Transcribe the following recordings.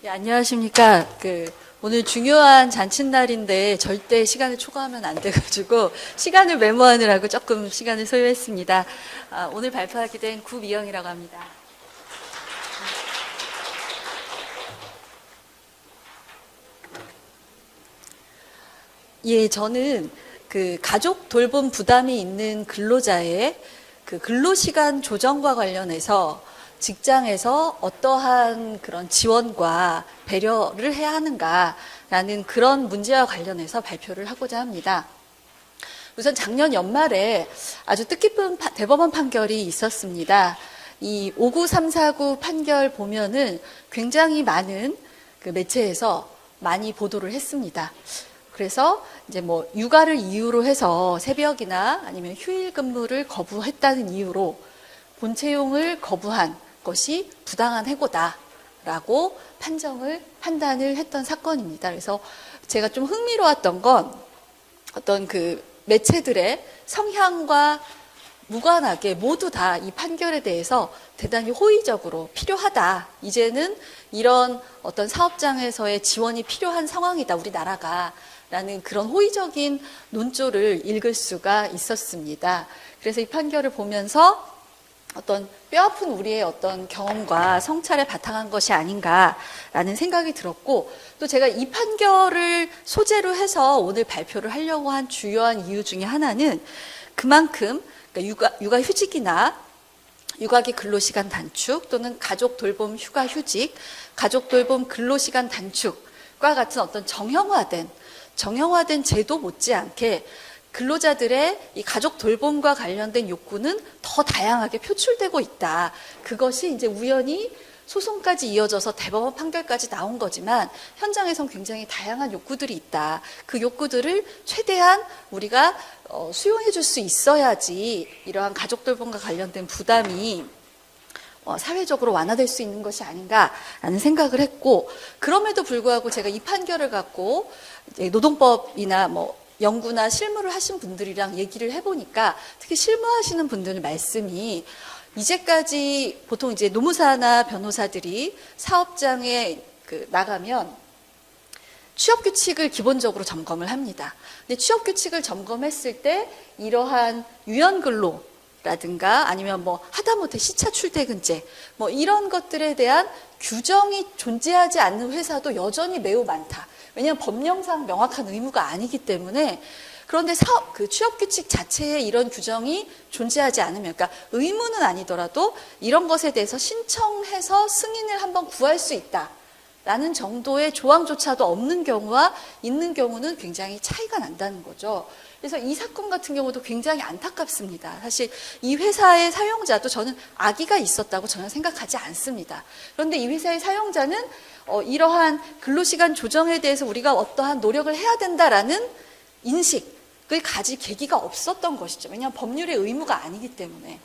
네, 안녕하십니까. 오늘 중요한 잔칫날인데 절대 시간을 초과하면 안 돼가지고 시간을 메모하느라고 조금 시간을 소요했습니다. 오늘 발표하게 된 구미영이라고 합니다. 예, 저는 가족 돌봄 부담이 있는 근로자의 근로시간 조정과 관련해서 직장에서 어떠한 그런 지원과 배려를 해야 하는가라는 그런 문제와 관련해서 발표를 하고자 합니다. 우선 작년 연말에 아주 뜻깊은 대법원 판결이 있었습니다. 이 59349 판결 보면은 굉장히 많은 매체에서 많이 보도를 했습니다. 그래서 이제 육아를 이유로 해서 새벽이나 아니면 휴일 근무를 거부했다는 이유로 본채용을 거부한 것이 부당한 해고다라고 판단을 했던 사건입니다. 그래서 제가 좀 흥미로웠던 건 어떤 매체들의 성향과 무관하게 모두 다 이 판결에 대해서 대단히 호의적으로 필요하다. 이제는 이런 어떤 사업장에서의 지원이 필요한 상황이다, 우리나라가. 라는 그런 호의적인 논조를 읽을 수가 있었습니다. 그래서 이 판결을 보면서 어떤 뼈아픈 우리의 어떤 경험과 성찰에 바탕한 것이 아닌가라는 생각이 들었고, 또 제가 이 판결을 소재로 해서 오늘 발표를 하려고 한 주요한 이유 중에 하나는 그만큼 육아 휴직이나 육아기 근로시간 단축 또는 가족 돌봄 휴가 휴직, 가족 돌봄 근로시간 단축과 같은 어떤 정형화된 제도 못지않게 근로자들의 이 가족 돌봄과 관련된 욕구는 더 다양하게 표출되고 있다. 그것이 이제 우연히 소송까지 이어져서 대법원 판결까지 나온 거지만 현장에선 굉장히 다양한 욕구들이 있다. 그 욕구들을 최대한 우리가 수용해 줄 수 있어야지 이러한 가족 돌봄과 관련된 부담이 사회적으로 완화될 수 있는 것이 아닌가라는 생각을 했고, 그럼에도 불구하고 제가 이 판결을 갖고 노동법이나 연구나 실무를 하신 분들이랑 얘기를 해보니까 특히 실무하시는 분들 말씀이 이제까지 보통 이제 노무사나 변호사들이 사업장에 나가면 취업규칙을 기본적으로 점검을 합니다. 근데 취업규칙을 점검했을 때 이러한 유연근로 라든가 아니면 하다못해 시차 출퇴근제 이런 것들에 대한 규정이 존재하지 않는 회사도 여전히 매우 많다. 왜냐하면 법령상 명확한 의무가 아니기 때문에. 그런데 취업규칙 자체에 이런 규정이 존재하지 않으면, 그러니까 의무는 아니더라도 이런 것에 대해서 신청해서 승인을 한번 구할 수 있다라는 정도의 조항조차도 없는 경우와 있는 경우는 굉장히 차이가 난다는 거죠. 그래서 이 사건 같은 경우도 굉장히 안타깝습니다. 사실 이 회사의 사용자도 저는 악의가 있었다고 전혀 생각하지 않습니다. 그런데 이 회사의 사용자는 이러한 근로시간 조정에 대해서 우리가 어떠한 노력을 해야 된다라는 인식을 가질 계기가 없었던 것이죠. 왜냐하면 법률의 의무가 아니기 때문에.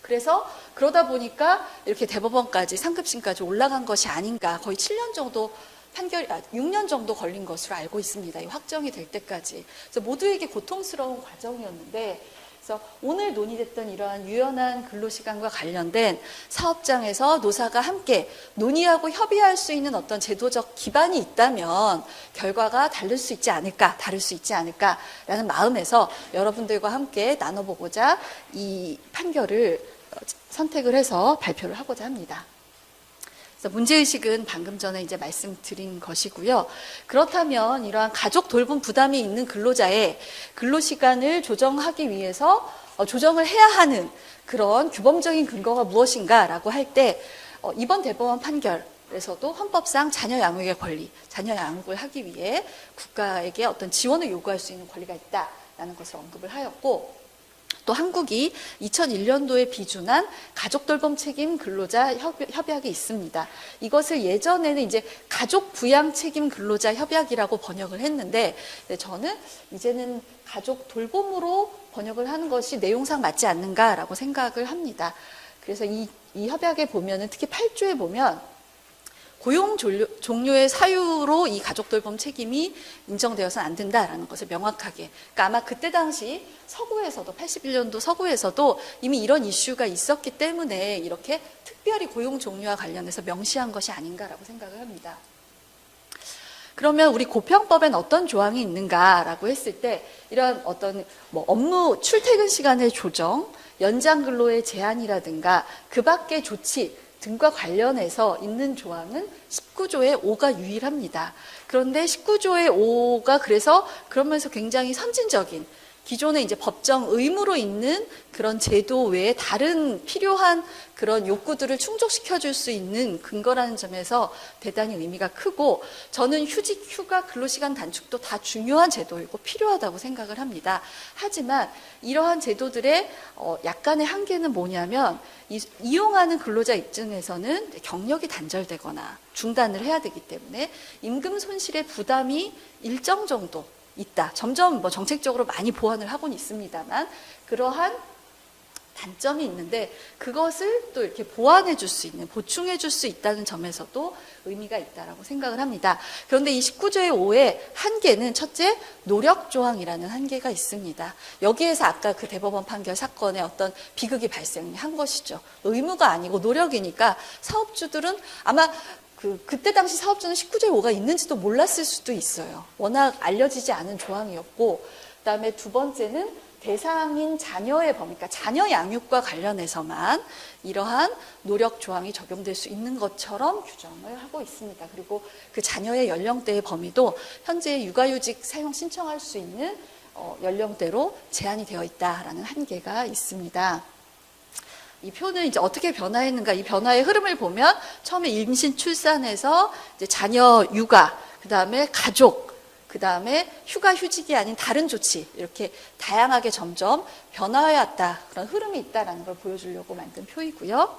그래서 그러다 보니까 이렇게 대법원까지 상급심까지 올라간 것이 아닌가. 거의 7년 정도 6년 정도 걸린 것으로 알고 있습니다. 이 확정이 될 때까지. 그래서 모두에게 고통스러운 과정이었는데, 그래서 오늘 논의됐던 이러한 유연한 근로시간과 관련된 사업장에서 노사가 함께 논의하고 협의할 수 있는 어떤 제도적 기반이 있다면 결과가 다를 수 있지 않을까라는 마음에서 여러분들과 함께 나눠보고자 이 판결을 선택을 해서 발표를 하고자 합니다. 그래서 문제의식은 방금 전에 이제 말씀드린 것이고요. 그렇다면 이러한 가족 돌봄 부담이 있는 근로자의 근로시간을 조정하기 위해서 조정을 해야 하는 그런 규범적인 근거가 무엇인가라고 할 때 이번 대법원 판결에서도 헌법상 자녀 양육의 권리, 자녀 양육을 하기 위해 국가에게 어떤 지원을 요구할 수 있는 권리가 있다라는 것을 언급을 하였고, 또 한국이 2001년도에 비준한 가족돌봄 책임 근로자 협약이 있습니다. 이것을 예전에는 이제 가족 부양 책임 근로자 협약이라고 번역을 했는데, 저는 이제는 가족 돌봄으로 번역을 하는 것이 내용상 맞지 않는가라고 생각을 합니다. 그래서 이 협약에 보면은 특히 8조에 보면 고용 종료의 사유로 이 가족돌봄 책임이 인정되어서는 안 된다라는 것을 명확하게. 그러니까 아마 그때 당시 서구에서도 81년도 서구에서도 이미 이런 이슈가 있었기 때문에 이렇게 특별히 고용 종료와 관련해서 명시한 것이 아닌가라고 생각을 합니다. 그러면 우리 고평법엔 어떤 조항이 있는가라고 했을 때 이런 어떤 업무 출퇴근 시간의 조정, 연장 근로의 제한이라든가 그 밖의 조치 등과 관련해서 있는 조항은 19조의 5가 유일합니다. 그런데 19조의 5가 그래서 그러면서 굉장히 선진적인 기존에 이제 법정 의무로 있는 그런 제도 외에 다른 필요한 그런 욕구들을 충족시켜 줄 수 있는 근거라는 점에서 대단히 의미가 크고 저는 휴직, 휴가, 근로시간 단축도 다 중요한 제도이고 필요하다고 생각을 합니다. 하지만 이러한 제도들의 약간의 한계는 뭐냐면 이용하는 근로자 입장에서는 경력이 단절되거나 중단을 해야 되기 때문에 임금 손실의 부담이 일정 정도 있다. 점점 정책적으로 많이 보완을 하고는 있습니다만 그러한 단점이 있는데 그것을 또 이렇게 보완해 줄 수 있는, 보충해 줄 수 있다는 점에서도 의미가 있다라고 생각을 합니다. 그런데 이 19조의 5의 한계는 첫째, 노력조항이라는 한계가 있습니다. 여기에서 아까 그 대법원 판결 사건에 어떤 비극이 발생한 것이죠. 의무가 아니고 노력이니까 사업주들은 아마 그때 당시 사업주는 19조의 5가 있는지도 몰랐을 수도 있어요. 워낙 알려지지 않은 조항이었고, 그다음에 두 번째는 대상인 자녀의 범위, 그러니까 자녀 양육과 관련해서만 이러한 노력 조항이 적용될 수 있는 것처럼 규정을 하고 있습니다. 그리고 그 자녀의 연령대의 범위도 현재 육아휴직 사용 신청할 수 있는 연령대로 제한이 되어 있다라는 한계가 있습니다. 이 표는 이제 어떻게 변화했는가, 이 변화의 흐름을 보면 처음에 임신 출산에서 이제 자녀 육아, 그 다음에 가족, 그 다음에 휴가 휴직이 아닌 다른 조치, 이렇게 다양하게 점점 변화해왔다, 그런 흐름이 있다라는 걸 보여주려고 만든 표이고요.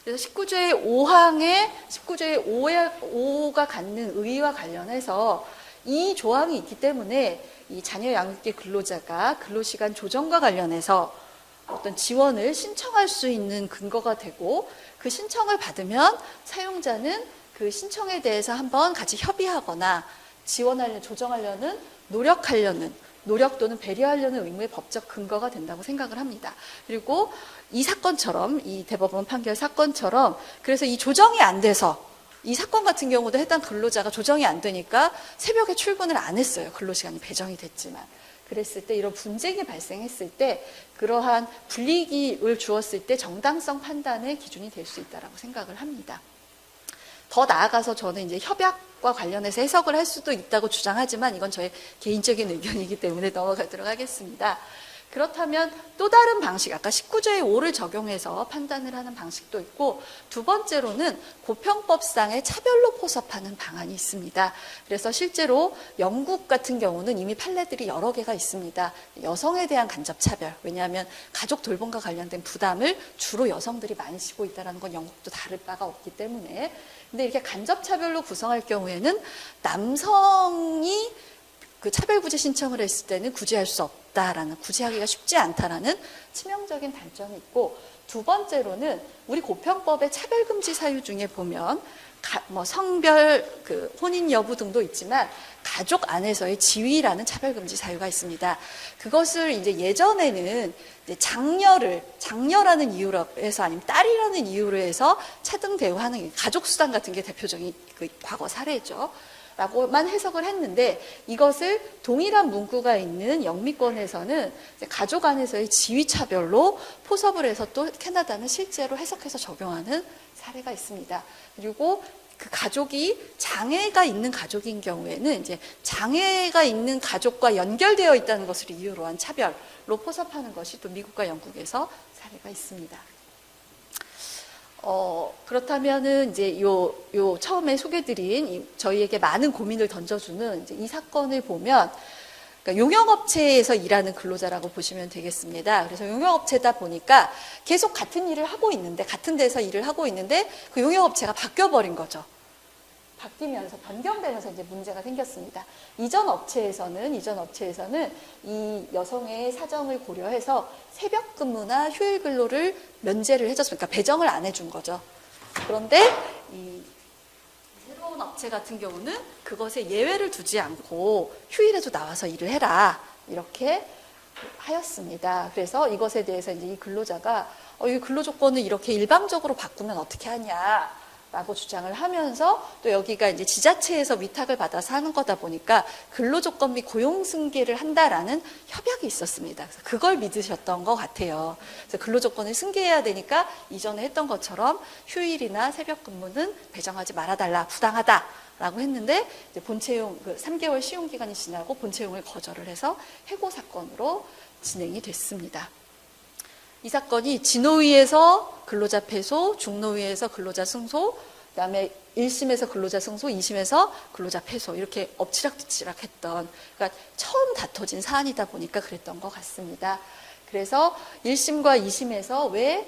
그래서 19조의 5항에 19조의 5가 갖는 의의와 관련해서 이 조항이 있기 때문에 이 자녀 양육계 근로자가 근로시간 조정과 관련해서 어떤 지원을 신청할 수 있는 근거가 되고 그 신청을 받으면 사용자는 그 신청에 대해서 한번 같이 협의하거나 지원하려는, 조정하려는, 노력하려는, 노력 또는 배려하려는 의무의 법적 근거가 된다고 생각을 합니다. 그리고 이 사건처럼, 이 대법원 판결 사건처럼 그래서 이 조정이 안 돼서 이 사건 같은 경우도 해당 근로자가 조정이 안 되니까 새벽에 출근을 안 했어요. 근로시간이 배정이 됐지만. 그랬을 때 이런 분쟁이 발생했을 때 그러한 불이익을 주었을 때 정당성 판단의 기준이 될 수 있다고 생각을 합니다. 더 나아가서 저는 이제 협약과 관련해서 해석을 할 수도 있다고 주장하지만 이건 저의 개인적인 의견이기 때문에 넘어가도록 하겠습니다. 그렇다면 또 다른 방식, 아까 19조의 5를 적용해서 판단을 하는 방식도 있고 두 번째로는 고평법상의 차별로 포섭하는 방안이 있습니다. 그래서 실제로 영국 같은 경우는 이미 판례들이 여러 개가 있습니다. 여성에 대한 간접차별, 왜냐하면 가족 돌봄과 관련된 부담을 주로 여성들이 많이 지고 있다는 건 영국도 다를 바가 없기 때문에 근데 이렇게 간접차별로 구성할 경우에는 남성이 그 차별구제 신청을 했을 때는 구제할 수 없다라는, 구제하기가 쉽지 않다라는 치명적인 단점이 있고 두 번째로는 우리 고평법의 차별금지 사유 중에 보면 성별, 혼인 여부 등도 있지만 가족 안에서의 지위라는 차별금지 사유가 있습니다. 그것을 이제 예전에는 이제 장녀라는 이유로 해서 아니면 딸이라는 이유로 해서 차등 대우하는 가족수당 같은 게 대표적인 그 과거 사례죠. 라고만 해석을 했는데 이것을 동일한 문구가 있는 영미권에서는 가족 안에서의 지위차별로 포섭을 해서 또 캐나다는 실제로 해석해서 적용하는 사례가 있습니다. 그리고 그 가족이 장애가 있는 가족인 경우에는 이제 장애가 있는 가족과 연결되어 있다는 것을 이유로 한 차별로 포섭하는 것이 또 미국과 영국에서 사례가 있습니다. 그렇다면은 이제 요 처음에 소개드린 저희에게 많은 고민을 던져주는 이제 이 사건을 보면 그러니까 용역업체에서 일하는 근로자라고 보시면 되겠습니다. 그래서 용역업체다 보니까 계속 같은 일을 하고 있는데 같은 데서 일을 하고 있는데 그 용역업체가 바뀌어버린 거죠. 바뀌면서 변경되면서 이제 문제가 생겼습니다. 이전 업체에서는 이 여성의 사정을 고려해서 새벽 근무나 휴일 근로를 면제를 해줬습니다. 그러니까 배정을 안 해준 거죠. 그런데 이 어떤 업체 같은 경우는 그것에 예외를 두지 않고 휴일에도 나와서 일을 해라 이렇게 하였습니다. 그래서 이것에 대해서 이제 이 근로자가 이 근로 조건을 이렇게 일방적으로 바꾸면 어떻게 하냐라고 주장을 하면서 또 여기가 이제 지자체에서 위탁을 받아서 하는 거다 보니까 근로 조건 및 고용 승계를 한다라는 협약이 있었습니다. 그래서 그걸 믿으셨던 것 같아요. 그래서 근로 조건을 승계해야 되니까 이전에 했던 것처럼 휴일이나 새벽 근무는 배정하지 말아달라, 부당하다. 라고 했는데 이제 본채용 3개월 시용 기간이 지나고 본채용을 거절을 해서 해고 사건으로 진행이 됐습니다. 이 사건이 진호위에서 근로자 패소, 중노위에서 근로자 승소, 그다음에 1심에서 근로자 승소, 2심에서 근로자 패소 이렇게 엎치락뒤치락 했던 그러니까 처음 다퉈진 사안이다 보니까 그랬던 것 같습니다. 그래서 1심과 2심에서 왜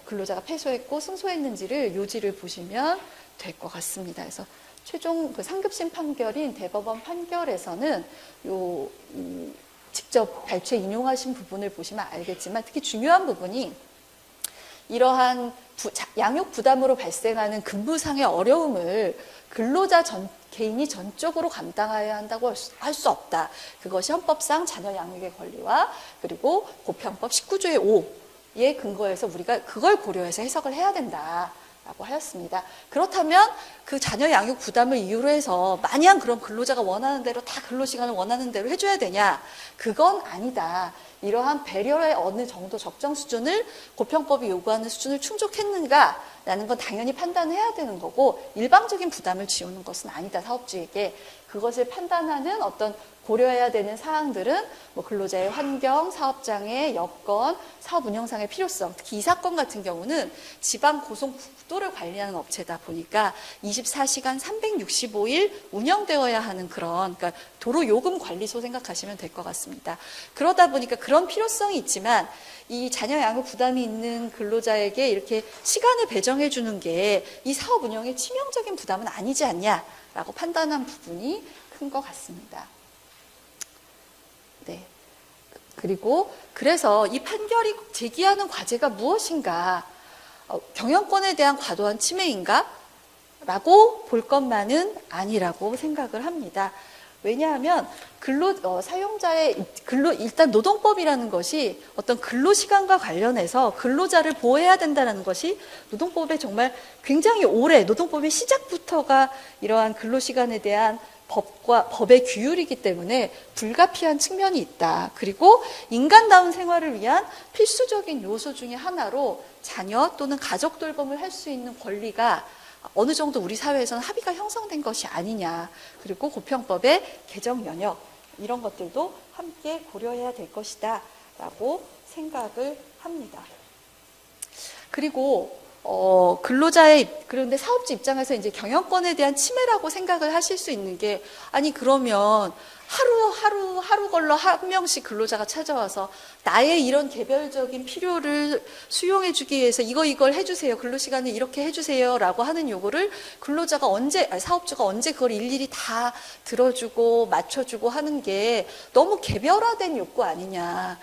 근로자가 패소했고 승소했는지를 요지를 보시면 될 것 같습니다. 그래서 최종 상급심 판결인 대법원 판결에서는 직접 발췌 인용하신 부분을 보시면 알겠지만 특히 중요한 부분이 이러한 양육 부담으로 발생하는 근무상의 어려움을 근로자 개인이 전적으로 감당해야 한다고 할 수 없다. 그것이 헌법상 자녀 양육의 권리와 그리고 고편법 19조의 5에 근거해서 우리가 그걸 고려해서 해석을 해야 된다. 라고 하였습니다. 그렇다면 그 자녀 양육 부담을 이유로 해서 마냥 그런 근로자가 원하는 대로 다 근로시간을 원하는 대로 해줘야 되냐? 그건 아니다. 이러한 배려의 어느 정도 적정 수준을 고편법이 요구하는 수준을 충족했는가라는 건 당연히 판단해야 되는 거고 일방적인 부담을 지우는 것은 아니다. 사업주에게. 그것을 판단하는 어떤 고려해야 되는 사항들은 근로자의 환경, 사업장의 여건, 사업 운영상의 필요성, 특히 이 사건 같은 경우는 지방 고속국도를 관리하는 업체다 보니까 24시간 365일 운영되어야 하는 그런 그러니까 도로 요금 관리소 생각하시면 될 것 같습니다. 그러다 보니까 그런 필요성이 있지만 이 자녀 양육 부담이 있는 근로자에게 이렇게 시간을 배정해 주는 게 이 사업 운영에 치명적인 부담은 아니지 않냐라고 판단한 부분이 큰 것 같습니다. 네. 그리고 그래서 이 판결이 제기하는 과제가 무엇인가? 경영권에 대한 과도한 침해인가? 라고 볼 것만은 아니라고 생각을 합니다. 왜냐하면 사용자의 일단 노동법이라는 것이 어떤 근로시간과 관련해서 근로자를 보호해야 된다는 것이 노동법에 정말 굉장히 오래 노동법의 시작부터가 이러한 근로시간에 대한 법의 규율이기 때문에 불가피한 측면이 있다. 그리고 인간다운 생활을 위한 필수적인 요소 중에 하나로 자녀 또는 가족 돌봄을 할 수 있는 권리가 어느 정도 우리 사회에서는 합의가 형성된 것이 아니냐. 그리고 고편법의 개정 연역 이런 것들도 함께 고려해야 될 것이다 라고 생각을 합니다. 그리고 그런데 사업주 입장에서 이제 경영권에 대한 침해라고 생각을 하실 수 있는 게, 아니, 그러면 하루 걸러 한 명씩 근로자가 찾아와서 나의 이런 개별적인 필요를 수용해주기 위해서 이걸 해주세요. 근로시간을 이렇게 해주세요. 라고 하는 요구를 사업주가 언제 그걸 일일이 다 들어주고 맞춰주고 하는 게 너무 개별화된 욕구 아니냐.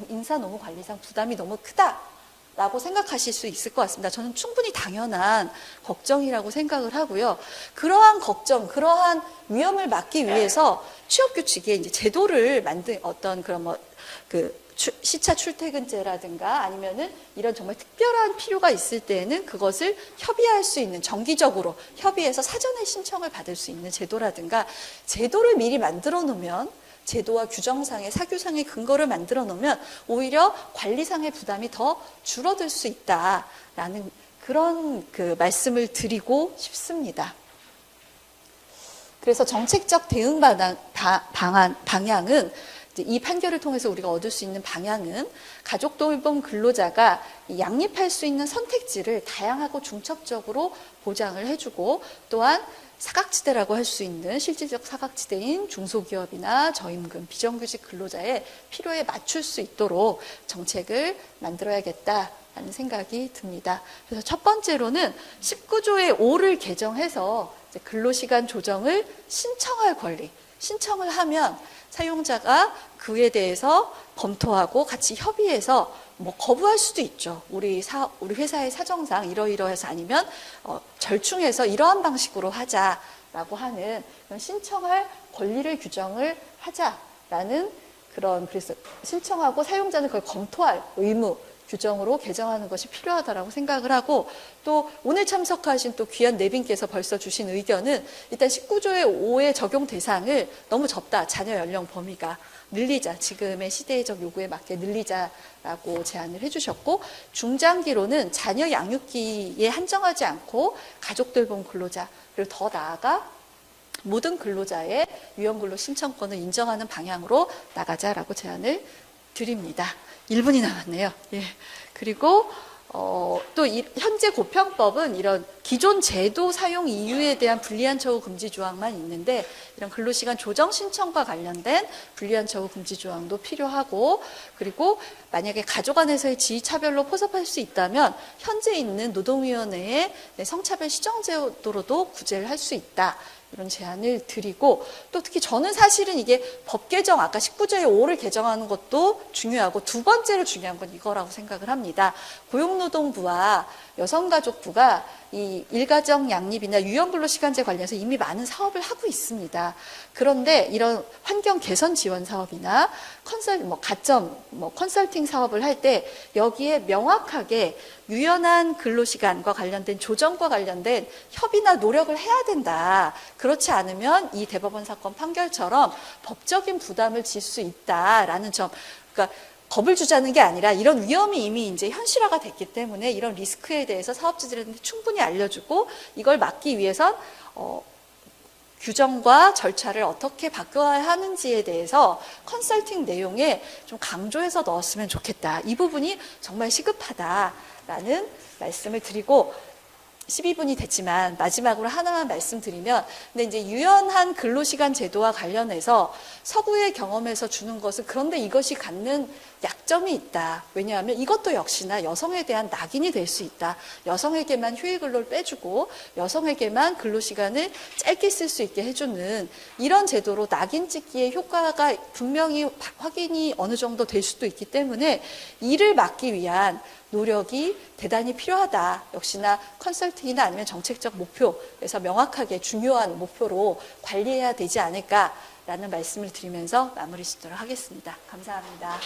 인사노무관리상 부담이 너무 크다. 라고 생각하실 수 있을 것 같습니다. 저는 충분히 당연한 걱정이라고 생각을 하고요. 그러한 걱정, 그러한 위험을 막기 위해서 취업규칙에 이제 제도를 만든 어떤 그런 시차 출퇴근제라든가 아니면은 이런 정말 특별한 필요가 있을 때에는 그것을 협의할 수 있는 정기적으로 협의해서 사전에 신청을 받을 수 있는 제도라든가 제도를 미리 만들어 놓으면 제도와 규정상의 사규상의 근거를 만들어 놓으면 오히려 관리상의 부담이 더 줄어들 수 있다라는 그런 말씀을 드리고 싶습니다. 그래서 정책적 대응 방향은 이 판결을 통해서 우리가 얻을 수 있는 방향은 가족 돌봄 근로자가 양립할 수 있는 선택지를 다양하고 중첩적으로 보장을 해주고 또한 사각지대라고 할 수 있는 실질적 사각지대인 중소기업이나 저임금, 비정규직 근로자의 필요에 맞출 수 있도록 정책을 만들어야겠다라는 생각이 듭니다. 그래서 첫 번째로는 19조의 5를 개정해서 근로시간 조정을 신청할 권리, 신청을 하면 사용자가 그에 대해서 검토하고 같이 협의해서 뭐 거부할 수도 있죠. 우리 회사의 사정상 이러이러해서 아니면 절충해서 이러한 방식으로 하자라고 하는 그런 신청할 권리를 규정을 하자라는 그래서 신청하고 사용자는 그걸 검토할 의무 규정으로 개정하는 것이 필요하다라고 생각을 하고, 또 오늘 참석하신 또 귀한 내빈께서 벌써 주신 의견은 일단 19조의 5의 적용 대상을 너무 좁다. 자녀 연령 범위가 늘리자. 지금의 시대적 요구에 맞게 늘리자라고 제안을 해주셨고, 중장기로는 자녀 양육기에 한정하지 않고 가족 돌봄 근로자, 그리고 더 나아가 모든 근로자의 유연근로 신청권을 인정하는 방향으로 나가자라고 제안을 드립니다. 1분이 남았네요. 예. 그리고 또 현재 고평법은 이런 기존 제도 사용 이유에 대한 불리한 처우 금지 조항만 있는데, 이런 근로시간 조정 신청과 관련된 불리한 처우 금지 조항도 필요하고, 그리고 만약에 가족 안에서의 지위 차별로 포섭할 수 있다면 현재 있는 노동위원회의 성차별 시정 제도로도 구제를 할 수 있다. 이런 제안을 드리고, 또 특히 저는 사실은 이게 법 개정, 아까 19조의 5를 개정하는 것도 중요하고, 두 번째로 중요한 건 이거라고 생각을 합니다. 고용노동부와 여성가족부가 이 일가정 양립이나 유연근로시간제 관련해서 이미 많은 사업을 하고 있습니다. 그런데 이런 환경 개선 지원 사업이나 가점 컨설팅 사업을 할 때 여기에 명확하게 유연한 근로시간과 관련된 조정과 관련된 협의나 노력을 해야 된다. 그렇지 않으면 이 대법원 사건 판결처럼 법적인 부담을 질 수 있다라는 점. 그러니까 겁을 주자는 게 아니라 이런 위험이 이미 이제 현실화가 됐기 때문에 이런 리스크에 대해서 사업주들한테 충분히 알려주고, 이걸 막기 위해선 규정과 절차를 어떻게 바꿔야 하는지에 대해서 컨설팅 내용에 좀 강조해서 넣었으면 좋겠다. 이 부분이 정말 시급하다라는 말씀을 드리고, 12분이 됐지만 마지막으로 하나만 말씀드리면, 근데 이제 유연한 근로시간 제도와 관련해서 서구의 경험에서 주는 것은, 그런데 이것이 갖는 약점이 있다. 왜냐하면 이것도 역시나 여성에 대한 낙인이 될 수 있다. 여성에게만 휴일 근로를 빼주고 여성에게만 근로시간을 짧게 쓸 수 있게 해주는 이런 제도로 낙인 찍기의 효과가 분명히 확인이 어느 정도 될 수도 있기 때문에 이를 막기 위한 노력이 대단히 필요하다. 역시나 컨설팅이나 아니면 정책적 목표에서 명확하게 중요한 목표로 관리해야 되지 않을까라는 말씀을 드리면서 마무리 짓도록 하겠습니다. 감사합니다.